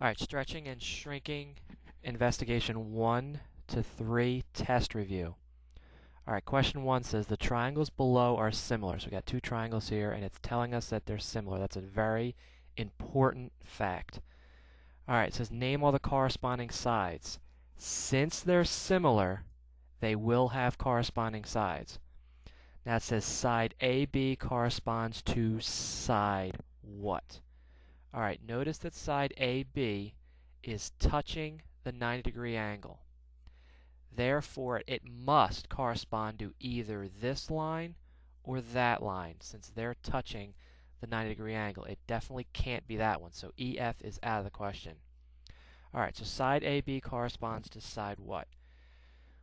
Alright, stretching and shrinking, investigation 1 to 3, test review. Alright, question 1 says the triangles below are similar. So we got two triangles here, and it's telling us that they're similar. That's a very important fact. Alright, it says name all the corresponding sides. Since they're similar, they will have corresponding sides. Now it says side AB corresponds to side what? Alright, notice that side AB is touching the 90-degree angle. Therefore, it must correspond to either this line or that line, since they're touching the 90-degree angle. It definitely can't be that one, so EF is out of the question. Alright, so side AB corresponds to side what?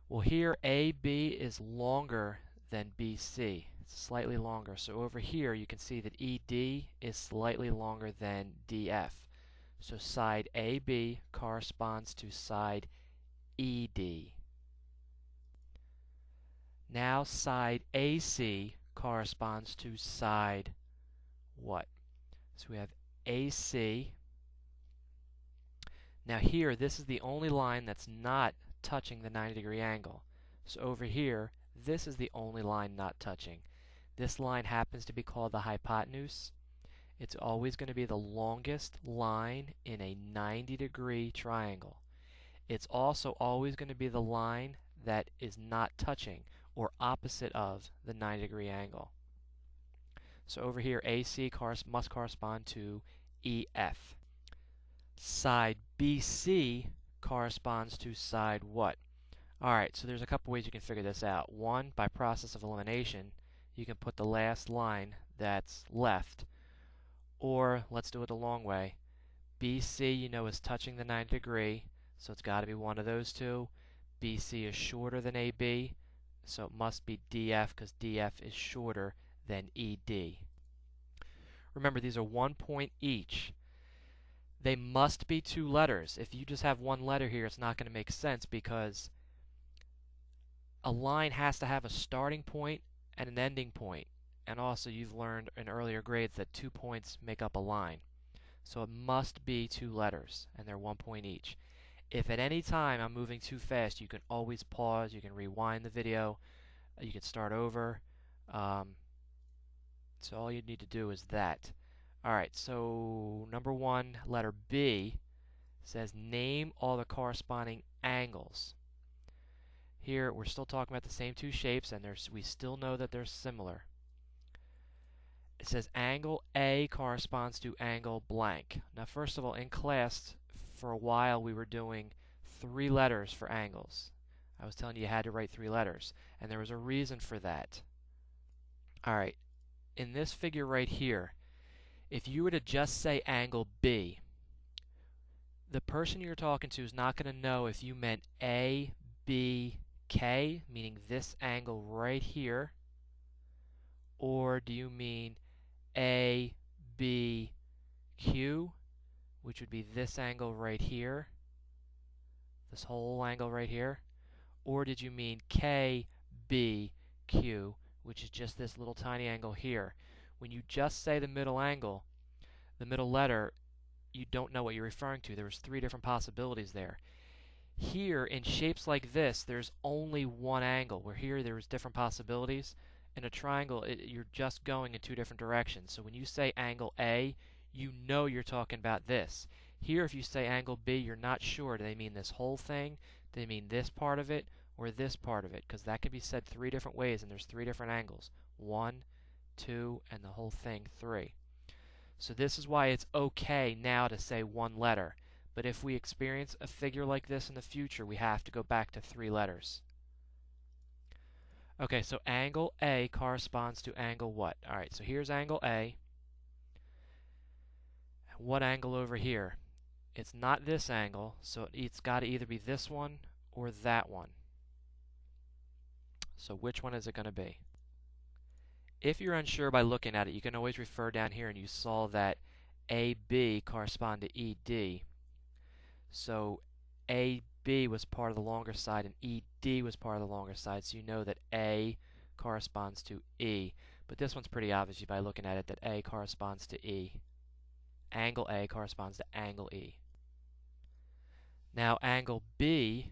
Well, here AB is longer than BC. It's slightly longer. So over here you can see that ED is slightly longer than DF. So side AB corresponds to side ED. Now side AC corresponds to side what? So we have AC. Now here, this is the only line that's not touching the 90-degree angle. So over here, this is the only line not touching. This line happens to be called the hypotenuse. It's always going to be the longest line in a 90-degree triangle. It's also always going to be the line that is not touching or opposite of the 90-degree angle. So over here, AC must correspond to EF. Side BC corresponds to side what? Alright, so there's a couple ways you can figure this out. One, by process of elimination, you can put the last line that's left. Or, let's do it the long way. BC, you know, is touching the 90 degree, so it's got to be one of those two. BC is shorter than AB, so it must be DF because DF is shorter than ED. Remember, these are 1 point each. They must be two letters. If you just have one letter here, it's not going to make sense because a line has to have a starting point and an ending point. And also, you've learned in earlier grades that 2 points make up a line. So it must be two letters, and they're 1 point each. If at any time I'm moving too fast, you can always pause, you can rewind the video, you can start over. So all you need to do is that. Alright, so number 1, letter B, says name all the corresponding angles. Here we're still talking about the same two shapes, and we still know that they're similar. It says angle A corresponds to angle blank. Now first of all, in class for a while we were doing 3 letters for angles. I was telling you you had to write 3 letters, and there was a reason for that. Alright, in this figure right here, if you were to just say angle B, the person you're talking to is not going to know if you meant A, B, K, meaning this angle right here, or do you mean A, B, Q, which would be this angle right here, this whole angle right here, or did you mean K, B, Q, which is just this little tiny angle here? When you just say the middle angle, the middle letter, you don't know what you're referring to. There's 3 different possibilities there. Here, in shapes like this, there's only one angle, where here there's different possibilities. In a triangle, you're just going in 2 different directions. So when you say angle A, you know you're talking about this. Here, if you say angle B, you're not sure. Do they mean this whole thing? Do they mean this part of it? Or this part of it? Because that can be said 3 different ways, and there's 3 different angles. 1, 2, and the whole thing 3. So this is why it's okay now to say 1 letter. But if we experience a figure like this in the future, we have to go back to 3 letters. Okay, so angle A corresponds to angle what? Alright, so here's angle A. What angle over here? It's not this angle, so it's got to either be this one or that one. So which one is it going to be? If you're unsure by looking at it, you can always refer down here, and you saw that AB correspond to ED. So AB was part of the longer side and ED was part of the longer side, so you know that A corresponds to E. But this one's pretty obvious by looking at it, that A corresponds to E. Angle A corresponds to angle E. Now angle B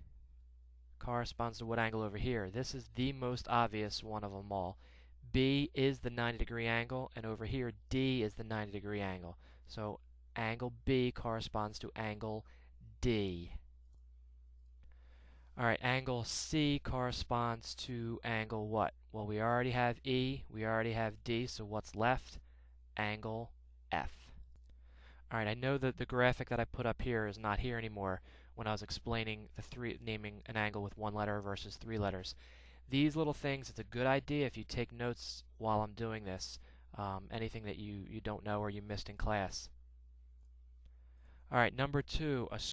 corresponds to what angle over here? This is the most obvious one of them all. B is the 90-degree angle, and over here D is the 90-degree angle. So angle B corresponds to angle D. Alright, angle C corresponds to angle what? Well, we already have E, we already have D, so what's left? Angle F. Alright, I know that the graphic that I put up here is not here anymore when I was explaining naming an angle with one letter versus three letters. These little things, it's a good idea if you take notes while I'm doing this, anything that you don't know or you missed in class. Alright, number 2, a